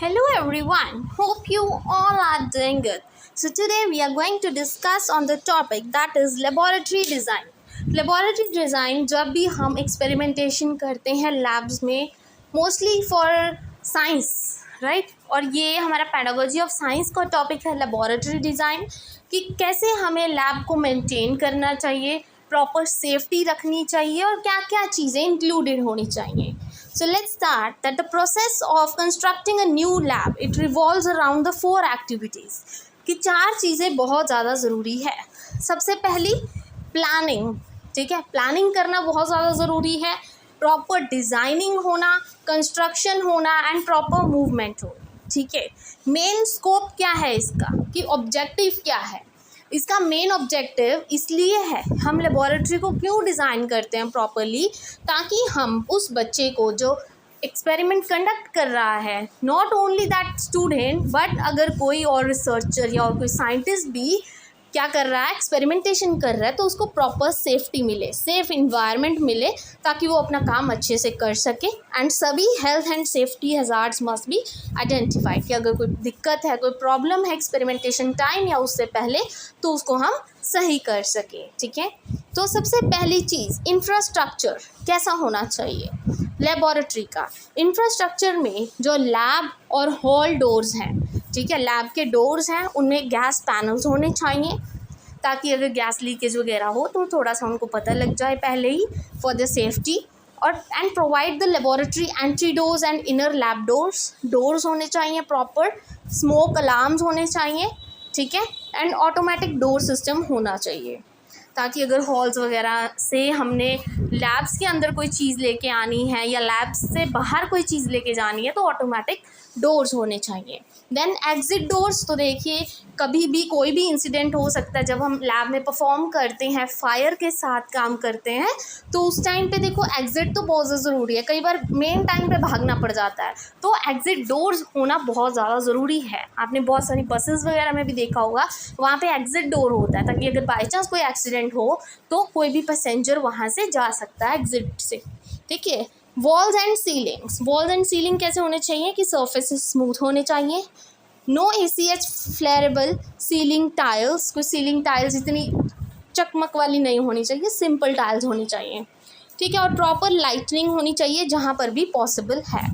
Hello everyone, hope you all are doing good. So today we are going to discuss on the topic that is laboratory design. Laboratory design जब भी हम experimentation करते हैं labs में mostly for science, right? और ये हमारा pedagogy of science का topic है laboratory design कि कैसे हमें lab को maintain करना चाहिए, प्रॉपर सेफ्टी रखनी चाहिए और क्या क्या चीज़ें इंक्लूडेड होनी चाहिए. So let's start that the process of constructing a new lab it revolves around the 4 activities कि 4 चीज़ें बहुत ज़्यादा ज़रूरी है. सबसे पहली प्लानिंग, ठीक है, प्लानिंग करना बहुत ज़्यादा ज़रूरी है. प्रॉपर डिज़ाइनिंग होना, कंस्ट्रक्शन होना एंड प्रॉपर मूवमेंट हो. ठीक है, मेन स्कोप क्या है इसका कि ऑब्जेक्टिव क्या है. इसका मेन ऑब्जेक्टिव इसलिए है हम लेबॉरेटरी को क्यों डिज़ाइन करते हैं प्रॉपरली, ताकि हम उस बच्चे को जो एक्सपेरिमेंट कंडक्ट कर रहा है, not only that student but अगर कोई और रिसर्चर या और कोई साइंटिस्ट भी क्या कर रहा है, एक्सपेरिमेंटेशन कर रहा है, तो उसको प्रॉपर सेफ्टी मिले, सेफ इन्वायरमेंट मिले ताकि वो अपना काम अच्छे से कर सके. एंड सभी health and safety hazards must be identified कि अगर कोई दिक्कत है, कोई प्रॉब्लम है एक्सपेरिमेंटेशन टाइम या उससे पहले, तो उसको हम सही कर सकें. ठीक है, तो सबसे पहली चीज़ इंफ्रास्ट्रक्चर कैसा होना चाहिए. लेबॉरेटरी का इंफ्रास्ट्रक्चर में जो लैब और हॉल डोर्स हैं, ठीक है, लैब के डोर्स हैं उनमें गैस पैनल्स होने चाहिए ताकि अगर गैस लीकेज वगैरह हो तो थोड़ा सा उनको पता लग जाए पहले ही फॉर द सेफ्टी. और and provide the laboratory entry doors and inner lab doors होने चाहिए. प्रॉपर स्मोक अलार्म्स होने चाहिए. ठीक है, एंड ऑटोमेटिक डोर सिस्टम होना चाहिए ताकि अगर हॉल्स वगैरह से हमने लैब्स के अंदर कोई चीज़ लेके आनी है या लैब्स से बाहर कोई चीज़ लेके जानी है तो ऑटोमेटिक डोर्स होने चाहिए. देन एग्ज़िट डोर्स, तो देखिए कभी भी कोई भी इंसिडेंट हो सकता है. जब हम लैब में परफॉर्म करते हैं, फायर के साथ काम करते हैं, तो उस टाइम पे देखो एग्ज़िट तो बहुत ज़रूरी है. कई बार मेन टाइम पे भागना पड़ जाता है, तो एग्ज़िट डोर्स होना बहुत ज़्यादा ज़रूरी है. आपने बहुत सारी बसेस वगैरह में भी देखा होगा, वहाँ पे एग्ज़िट डोर होता है ताकि अगर बाई चांस कोई एक्सीडेंट हो तो कोई भी पैसेंजर वहाँ से जा सकता है एग्ज़िट से. ठीक है, वॉल्स एंड सीलिंग कैसे होने चाहिए कि सरफेस स्मूथ होने चाहिए. नो ACH फ्लेरेबल सीलिंग टाइल्स, कोई सीलिंग टाइल्स इतनी चकमक वाली नहीं होनी चाहिए, सिंपल टाइल्स होनी चाहिए. ठीक है, और प्रॉपर लाइटनिंग होनी चाहिए जहाँ पर भी पॉसिबल है.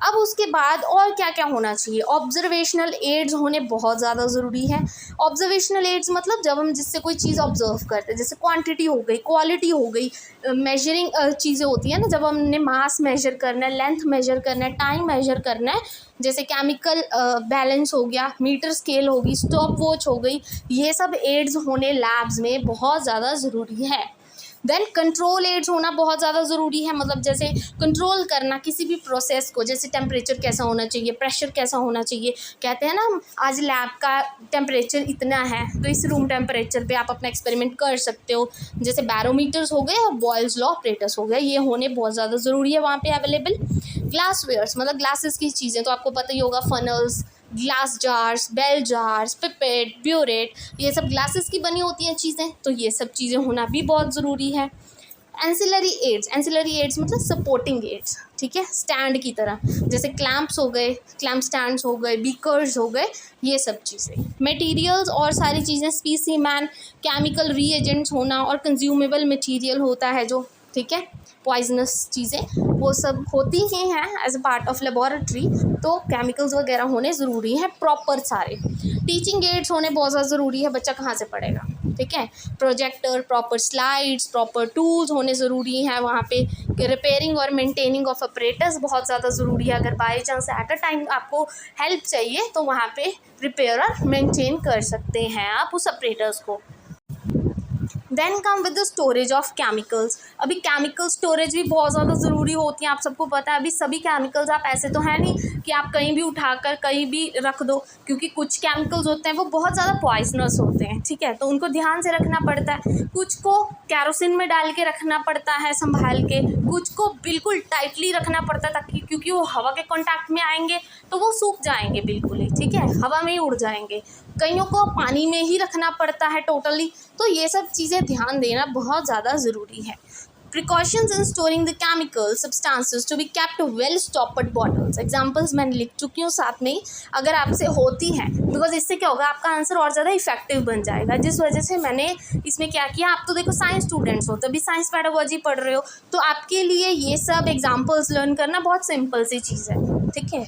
अब उसके बाद और क्या क्या होना चाहिए. ऑब्जर्वेशनल एड्स होने बहुत ज़्यादा ज़रूरी है. ऑब्जर्वेशनल एड्स मतलब जब हम जिससे कोई चीज़ ऑब्जर्व करते हैं, जैसे क्वांटिटी हो गई, क्वालिटी हो गई, मेजरिंग चीज़ें होती हैं ना, जब हमने मास मेजर करना है, लेंथ मेजर करना है, टाइम मेजर करना है, जैसे केमिकल बैलेंस हो गया, मीटर स्केल होगी, स्टॉप वॉच हो गई, ये सब एड्स होने लैब्स में बहुत ज़्यादा ज़रूरी है. देन कंट्रोल एड्स होना बहुत ज़्यादा ज़रूरी है. मतलब जैसे कंट्रोल करना किसी भी प्रोसेस को, जैसे टेम्परेचर कैसा होना चाहिए, प्रेशर कैसा होना चाहिए. कहते हैं ना आज लैब का टेम्परेचर इतना है तो इस रूम टेम्परेचर पे आप अपना एक्सपेरिमेंट कर सकते हो. जैसे बैरोमीटर्स हो गए और बॉयल्स लॉ ऑपरेटर्स हो गए, ये होने बहुत ज़्यादा ज़रूरी है वहाँ पे अवेलेबल. ग्लासवेयर्स मतलब ग्लासेस की चीज़ें तो आपको पता ही होगा, funnels, glass jars, bell jars, pipette, burette, ये सब ग्लासेस की बनी होती हैं चीज़ें, तो ये सब चीज़ें होना भी बहुत ज़रूरी है. एंसिलरी एड्स मतलब सपोर्टिंग एड्स, ठीक है, स्टैंड की तरह, जैसे क्लैंप्स हो गए, क्लैंप स्टैंड्स हो गए, बीकर्स हो गए, ये सब चीज़ें. मटेरियल्स और सारी चीज़ें, स्पीसीमैन, केमिकल रीएजेंट्स होना और कंज्यूमेबल मटेरियल होता है जो, ठीक है, पॉइजनस चीज़ें, वो सब होती ही हैं as a part of laboratory, तो केमिकल्स वगैरह होने ज़रूरी हैं प्रॉपर सारे. टीचिंग एड्स होने बहुत ज़्यादा ज़रूरी है, बच्चा कहाँ से पढ़ेगा. ठीक है, projector, proper slides, proper tools होने ज़रूरी हैं वहाँ पे. रिपेयरिंग और मेंटेनिंग ऑफ ऑपरेटर्स बहुत ज़्यादा ज़रूरी है. अगर by chance at a time आपको हेल्प चाहिए तो वहाँ पे रिपेयर और मेंटेन कर सकते हैं आप उस ऑपरेटर्स को. Then come with the storage of chemicals. अभी केमिकल स्टोरेज भी बहुत ज़्यादा ज़रूरी होती है. आप सबको पता है अभी सभी केमिकल्स आप ऐसे तो है नहीं कि आप कहीं भी उठाकर कहीं भी रख दो, क्योंकि कुछ केमिकल्स होते हैं वो बहुत ज़्यादा पॉइजनस होते हैं. ठीक है, तो उनको ध्यान से रखना पड़ता है. कुछ को कैरोसिन में डाल के रखना पड़ता है संभाल के, कुछ को बिल्कुल टाइटली रखना पड़ता है ताकि, क्योंकि वो हवा के कॉन्टैक्ट में आएंगे तो वो सूख जाएंगे बिल्कुल ही. ठीक है, हवा में ही उड़ जाएंगे. कईयों को पानी में ही रखना पड़ता है टोटली. तो ये सब चीज़ें ध्यान देना बहुत ज़्यादा ज़रूरी है. Precautions in storing the chemical substances to be kept well stopped bottles. Examples मैंने लिख चुकी हूँ साथ में ही, अगर आपसे होती है, बिकॉज इससे क्या होगा, आपका आंसर और ज़्यादा इफेक्टिव बन जाएगा। जिस वजह से मैंने इसमें क्या किया, आप तो देखो साइंस स्टूडेंट्स हो, तभी साइंस पेडागोजी पढ़ रहे हो, तो आपके लिए ये सब एग्जाम्पल्स लर्न करना बहुत सिंपल सी चीज़ है, ठीक है।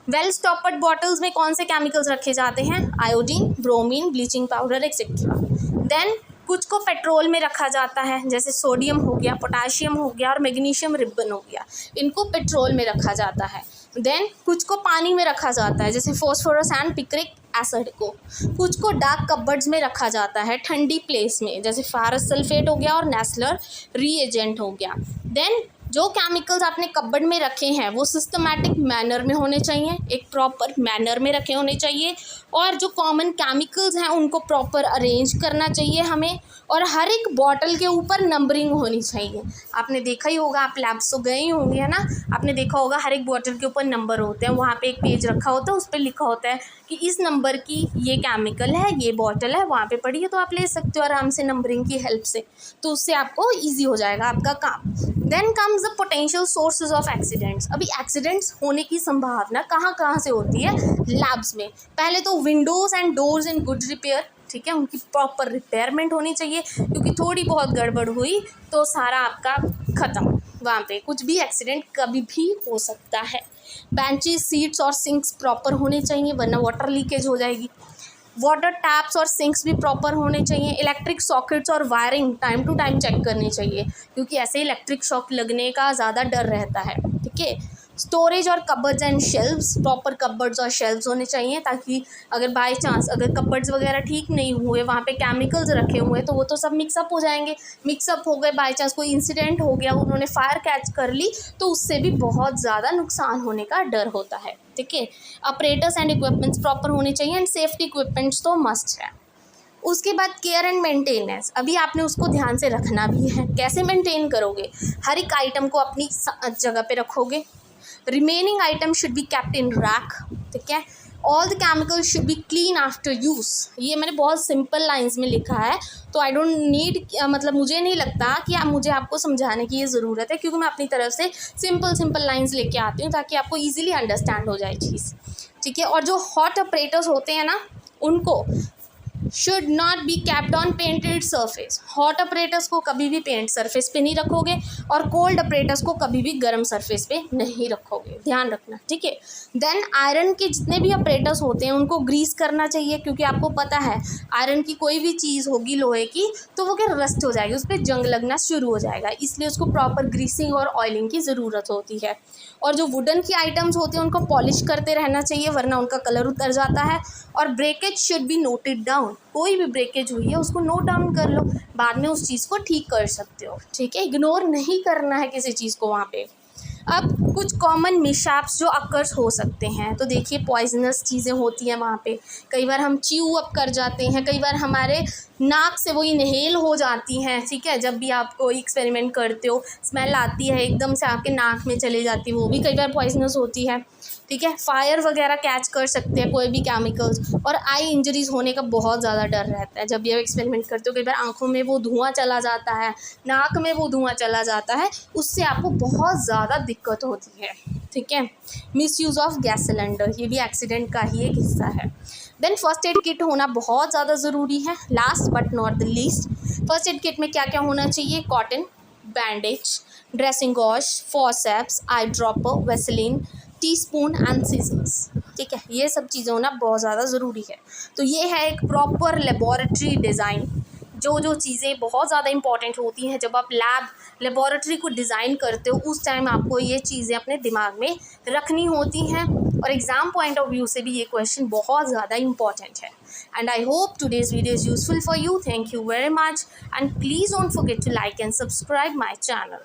वेल स्टॉपर्ड बॉटल्स में कौन से केमिकल्स रखे जाते हैं, iodine, bromine, bleaching powder et cetera. Then कुछ को पेट्रोल में रखा जाता है, जैसे सोडियम हो गया, पोटाशियम हो गया और मैग्नीशियम रिबन हो गया, इनको पेट्रोल में रखा जाता है। देन कुछ को पानी में रखा जाता है, जैसे फॉस्फोरस एंड पिक्रिक एसिड को। कुछ को डार्क कबर्ड्स में रखा जाता है, ठंडी प्लेस में, जैसे फेरस सल्फेट हो गया और नेस्लर रीएजेंट हो गया। देन जो केमिकल्स आपने कबर्ड में रखे हैं वो सिस्टमैटिक मैनर में होने चाहिए, एक प्रॉपर मैनर में रखे होने चाहिए, और जो कॉमन केमिकल्स हैं उनको प्रॉपर अरेंज करना चाहिए हमें, और हर एक बॉटल के ऊपर नंबरिंग होनी चाहिए। आपने देखा ही होगा, आप लैब्स तो गए ही होंगे, है ना, आपने देखा होगा हर एक बॉटल के ऊपर नंबर होते हैं, वहाँ पे एक पेज रखा होता है, उस पर लिखा होता है कि इस नंबर की ये केमिकल है, ये बॉटल है, वहाँ पे पड़ी है, तो आप ले सकते हो आराम से नंबरिंग की हेल्प से, तो उससे आपको ईजी हो जाएगा आपका काम। Then comes the potential sources of accidents. अभी एक्सीडेंट्स होने की संभावना कहाँ कहाँ से होती है, लैब्स में। पहले तो Windows and doors in good repair, ठीक है, उनकी प्रॉपर रिपेयरमेंट होनी चाहिए, क्योंकि थोड़ी बहुत गड़बड़ हुई तो सारा आपका ख़त्म, वहाँ पे कुछ भी एक्सीडेंट कभी भी हो सकता है। बेंचेस, सीट्स और सिंक्स प्रॉपर होने चाहिए, वरना वाटर लीकेज हो जाएगी। वाटर टैप्स और सिंक्स भी प्रॉपर होने चाहिए। इलेक्ट्रिक सॉकेट्स और wiring time to time check करनी चाहिए, क्योंकि ऐसे इलेक्ट्रिक शॉक लगने का ज़्यादा डर रहता है, ठीक है। स्टोरेज और cupboards and shelves, proper cupboards और शेल्व्स होने चाहिए, ताकि अगर बाय चांस अगर कबर्ड्स वगैरह ठीक नहीं हुए, वहाँ पे केमिकल्स रखे हुए, तो वो तो सब मिक्सअप हो जाएंगे। मिक्सअप हो गए, बाय चांस कोई इंसिडेंट हो गया, उन्होंने फायर कैच कर ली, तो उससे भी बहुत ज़्यादा नुकसान होने का डर होता है, ठीक है। अपरेटर्स एंड इक्विपमेंट्स प्रॉपर होने चाहिए, एंड सेफ्टी इक्विपमेंट्स तो मस्ट है। उसके बाद केयर एंड मेंटेनेंस, अभी आपने उसको ध्यान से रखना भी है। कैसे मेंटेन करोगे, हर एक आइटम को अपनी जगह पे रखोगे। Remaining item should be kept in rack, ठीक है। All the chemicals should be clean after use. ये मैंने बहुत सिंपल लाइंस में लिखा है, तो आई डोंट नीड, मतलब मुझे नहीं लगता कि मुझे आपको समझाने की ये ज़रूरत है, क्योंकि मैं अपनी तरफ से सिंपल लाइंस लेके आती हूँ, ताकि आपको ईजिली अंडरस्टैंड हो जाए चीज़, ठीक है। और जो हॉट ऑपरेटर्स होते हैं ना, उनको should not be capped on painted surface. Hot operators को कभी भी पेंट सरफेस पे नहीं रखोगे, और कोल्ड ऑपरेटर्स को कभी भी गर्म सरफेस पे नहीं रखोगे, ध्यान रखना, ठीक है। देन आयरन के जितने भी ऑपरेटर्स होते हैं उनको ग्रीस करना चाहिए, क्योंकि आपको पता है आयरन की कोई भी चीज़ होगी लोहे की, तो वो क्या रस्ट हो जाएगी, उस पर जंग लगना शुरू हो जाएगा, इसलिए उसको प्रॉपर ग्रीसिंग और ऑयलिंग की ज़रूरत होती है। और जो वुडन की आइटम्स होती हैं उनको पॉलिश करते रहना चाहिए, वरना उनका कलर उतर जाता है। और breakage should be noted down, कोई भी ब्रेकेज हुई है उसको नोट डाउन कर लो, बाद में उस चीज़ को ठीक कर सकते हो, ठीक है। इग्नोर नहीं करना है किसी चीज़ को वहाँ पे। अब कुछ कॉमन मिसहैप्स जो अकर्स हो सकते हैं, तो देखिए पॉइजनस चीज़ें होती हैं वहाँ पे, कई बार हम च्यू अप कर जाते हैं, कई बार हमारे नाक से वो इनहेल हो जाती हैं, ठीक है। जब भी आप कोई एक्सपेरिमेंट करते हो, स्मेल आती है एकदम से आपके नाक में चली जाती है, वो भी कई बार पॉइजनस होती है, ठीक है। फायर वगैरह कैच कर सकते हैं कोई भी केमिकल्स, और आई इंजरीज होने का बहुत ज़्यादा डर रहता है जब भी आप एक्सपेरिमेंट करते हो। कई बार आंखों में वो धुआं चला जाता है, नाक में वो धुआं चला जाता है, उससे आपको बहुत ज़्यादा दिक्कत होती है, ठीक है। मिसयूज़ ऑफ गैस सिलेंडर, ये भी एक्सीडेंट का ही एक हिस्सा है। देन फर्स्ट एड किट होना बहुत ज़्यादा ज़रूरी है। Last but not the least, first aid kit में क्या क्या होना चाहिए, cotton, bandage, dressing gauze, forceps, eye dropper, Vaseline, teaspoon and scissors, ठीक है। ये सब चीज़ें होना बहुत ज़्यादा ज़रूरी है। तो ये है एक प्रॉपर लेबॉरेटरी डिज़ाइन, जो चीज़ें बहुत ज़्यादा इंपॉर्टेंट होती हैं जब आप लेबॉरेटरी को डिज़ाइन करते हो, उस टाइम आपको ये चीज़ें अपने दिमाग में रखनी होती हैं, और एग्ज़ाम पॉइंट ऑफ व्यू से भी ये क्वेश्चन बहुत ज़्यादा इंपॉर्टेंट है। And I hope today's video is useful for you. Thank you very much, and please don't forget to like and subscribe my channel.